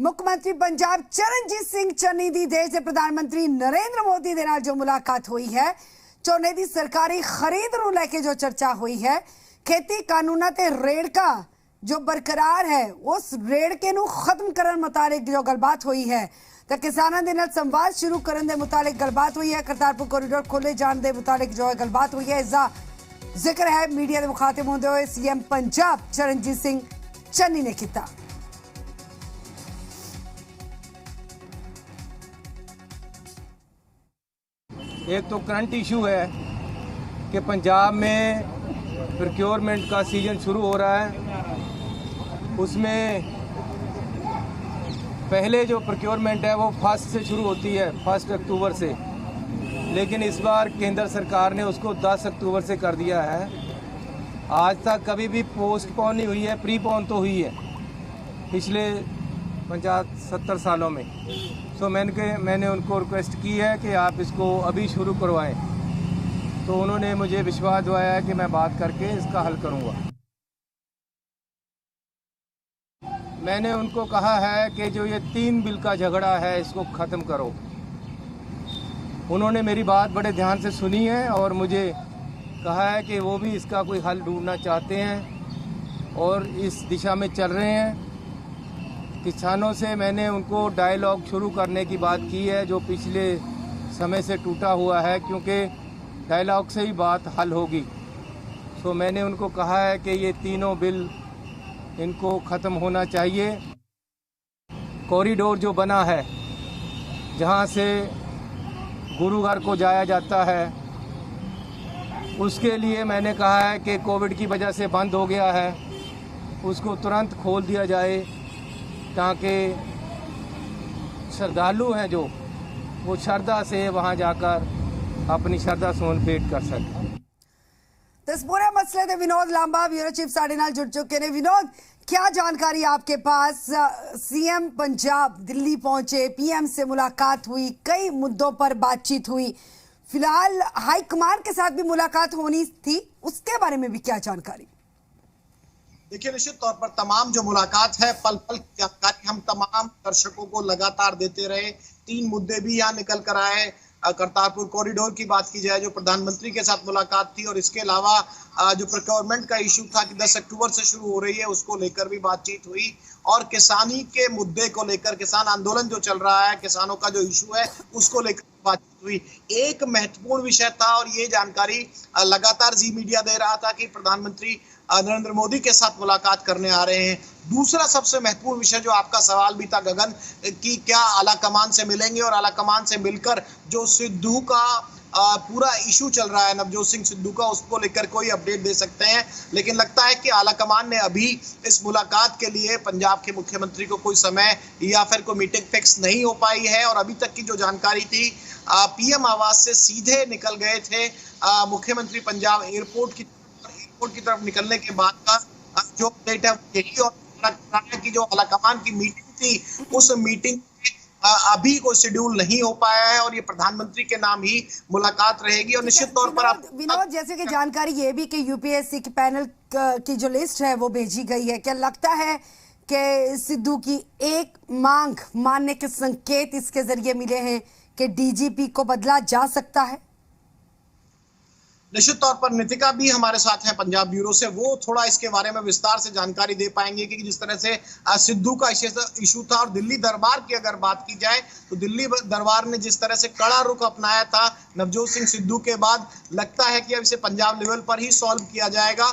मुख्यमंत्री पंजाब चरणजीत सिंह चन्नी दी देश के प्रधानमंत्री नरेंद्र मोदी दे नाल जो मुलाकात हुई है, झोने की सरकारी खरीद नूं लैके जो चर्चा हुई है, खेती कानूना ते रेड़का जो बरकरार है उस रेड़के नूं खत्म करन मुताबिक जो गलबात हुई है, तो किसानों के नाल संवाद शुरू करने के मुताबिक गलबात हुई है। करतारपुर कॉरीडोर खोले जाने के मुताबिक जो है गलबात हुई है। इसका जिक्र है मीडिया के मुखातिब होंदे हुए सीएम पंजाब चरणजीत सिंह चन्नी ने किया। एक तो करंट इशू है कि पंजाब में प्रोक्योरमेंट का सीजन शुरू हो रहा है। उसमें पहले जो प्रोक्योरमेंट है वो 1 से शुरू होती है, 1 अक्टूबर से, लेकिन इस बार केंद्र सरकार ने उसको 10 अक्टूबर से कर दिया है। आज तक कभी भी पोस्टपोन नहीं हुई है, प्रीपोन तो हुई है पिछले 50-70 सालों में। तो मैंने उनको रिक्वेस्ट की है कि आप इसको अभी शुरू करवाएं, तो उन्होंने मुझे विश्वास दिलाया है कि मैं बात करके इसका हल करूंगा। मैंने उनको कहा है कि जो ये 3 बिल का झगड़ा है इसको ख़त्म करो। उन्होंने मेरी बात बड़े ध्यान से सुनी है और मुझे कहा है कि वो भी इसका कोई हल ढूंढना चाहते हैं और इस दिशा में चल रहे हैं। किसानों से मैंने उनको डायलॉग शुरू करने की बात की है, जो पिछले समय से टूटा हुआ है, क्योंकि डायलॉग से ही बात हल होगी। तो मैंने उनको कहा है कि ये तीनों बिल इनको ख़त्म होना चाहिए। कॉरिडोर जो बना है जहाँ से गुरुद्वार को जाया जाता है, उसके लिए मैंने कहा है कि कोविड की वजह से बंद हो गया है, उसको तुरंत खोल दिया जाए ताकि श्रद्धालु हैं जो वो श्रद्धा से वहाँ जाकर अपनी श्रद्धा सुमन भेंट कर सकें। तो इस पूरे मसले से विनोद लांबा ब्यूरो चीफ साढ़े नाल जुड़ चुके हैं। विनोद, क्या जानकारी आपके पास? सीएम पंजाब दिल्ली पहुंचे, पीएम से मुलाकात हुई, कई मुद्दों पर बातचीत हुई, फिलहाल हाईकमान के साथ भी मुलाकात होनी थी, उसके बारे में भी क्या जानकारी? देखिए, निश्चित तौर पर तमाम जो मुलाकात है, पल पल की जानकारी हम तमाम दर्शकों को लगातार देते रहे। 3 मुद्दे भी यहाँ निकल कर आए। करतारपुर कॉरिडोर की बात की जाए, जो प्रधानमंत्री के साथ मुलाकात थी, और इसके अलावा जो प्रोक्योरमेंट का इशू था कि 10 अक्टूबर से शुरू हो रही है, उसको लेकर भी बातचीत हुई। और किसानी के मुद्दे को लेकर, किसान आंदोलन जो चल रहा है, किसानों का जो इशू है, उसको लेकर बातचीत हुई। एक महत्वपूर्ण विषय था और ये जानकारी लगातार जी मीडिया दे रहा था कि प्रधानमंत्री नरेंद्र मोदी के साथ मुलाकात करने आ रहे हैं। दूसरा सबसे महत्वपूर्ण विषय जो आपका सवाल भी था गगन, कि क्या आला कमान से मिलेंगे, और आला कमान से मिलकर जो सिद्धू का पूरा इशू चल रहा है, नवजोत सिंह सिद्धू का, उसको लेकर कोई अपडेट दे सकते हैं। लेकिन लगता है कि आला कमान ने अभी इस मुलाकात के लिए पंजाब के मुख्यमंत्री को कोई समय या फिर कोई मीटिंग फिक्स नहीं हो पाई है। और अभी तक की जो जानकारी थी, पीएम आवास से सीधे निकल गए थे मुख्यमंत्री पंजाब एयरपोर्ट की तरफ निकलने के बाद का जो अपडेट है यही, और कि जो आला कमान की मीटिंग थी, उस मीटिंग अभी कोई शेड्यूल नहीं हो पाया है और ये प्रधानमंत्री के नाम ही मुलाकात रहेगी। और निश्चित तौर पर आप विनोद, जैसे कि जानकारी ये भी कि यूपीएससी की पैनल की जो लिस्ट है वो भेजी गई है, क्या लगता है कि सिद्धू की एक मांग मानने के संकेत इसके जरिए मिले हैं कि डीजीपी को बदला जा सकता है? निश्चित तौर पर नितिका भी हमारे साथ हैं पंजाब ब्यूरो से, वो थोड़ा इसके बारे में विस्तार से जानकारी दे पाएंगे कि जिस तरह से सिद्धू का इशू था। और दिल्ली दरबार की अगर बात की जाए तो दिल्ली दरबार ने जिस तरह से कड़ा रुख अपनाया था नवजोत सिंह सिद्धू के बाद, लगता है कि अब इसे पंजाब लेवल पर ही सॉल्व किया जाएगा।